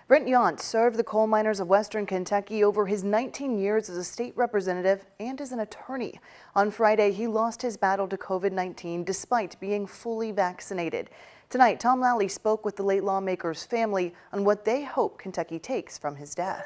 Brent Yonts served the coal miners of Western Kentucky over his 19 years as a state representative and as an attorney. On Friday, he lost his battle to COVID-19 despite being fully vaccinated. Tonight, Tom Lally spoke with the late lawmaker's family on what they hope Kentucky takes from his death.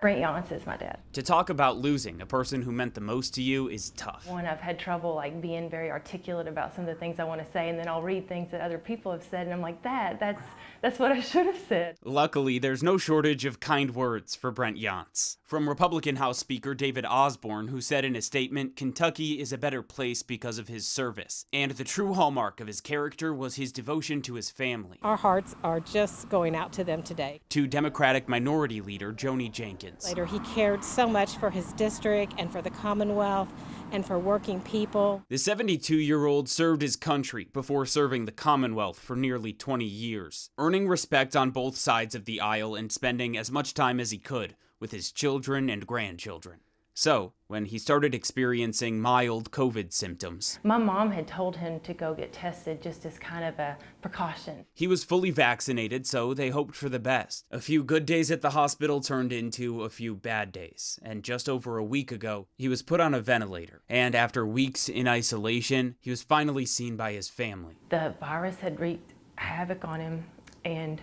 Brent Yonts is my dad. To talk about losing a person who meant the most to you is tough. When I've had trouble being very articulate about some of the things I want to say, and then I'll read things that other people have said, and I'm like, that's what I should have said. Luckily, there's no shortage of kind words for Brent Yonts. From Republican House Speaker David Osborne, who said in a statement, Kentucky is a better place because of his service. And the true hallmark of his character was his devotion to his family. Our hearts are just going out to them today. To Democratic Minority Leader Joni Jenkins. Later, he cared so much for his district and for the Commonwealth and for working people. The 72-year-old served his country before serving the Commonwealth for nearly 20 years, earning respect on both sides of the aisle and spending as much time as he could with his children and grandchildren. So, when he started experiencing mild COVID symptoms, My mom had told him to go get tested just as kind of a precaution. He was fully vaccinated, so they hoped for the best. A few good days at the hospital turned into a few bad days, and just over a week ago, he was put on a ventilator. And after weeks in isolation, he was finally seen by his family. The virus had wreaked havoc on him, and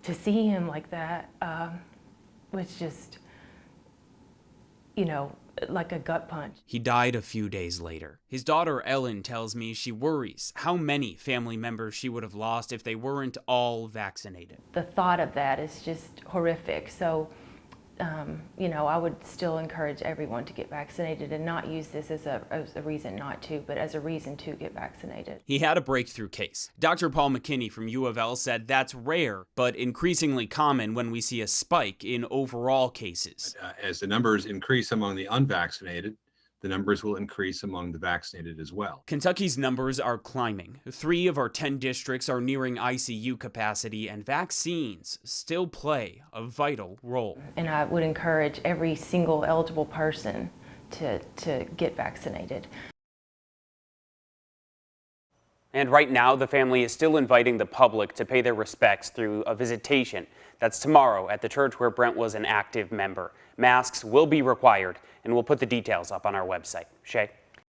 to see him like that was just, like a gut punch. He died a few days later. His daughter Ellen tells me she worries how many family members she would have lost if they weren't all vaccinated. The thought of that is just horrific. So, I would still encourage everyone to get vaccinated and not use this as a reason not to, but as a reason to get vaccinated. He had a breakthrough case. Dr. Paul McKinney from U of L said that's rare, but increasingly common when we see a spike in overall cases. As the numbers increase among the unvaccinated, the numbers will increase among the vaccinated as well. Kentucky's numbers are climbing. 3 of our 10 districts are nearing ICU capacity, and vaccines still play a vital role. And I would encourage every single eligible person to get vaccinated. And right now, the family is still inviting the public to pay their respects through a visitation. That's tomorrow at the church where Brent was an active member. Masks will be required, and we'll put the details up on our website. Shay?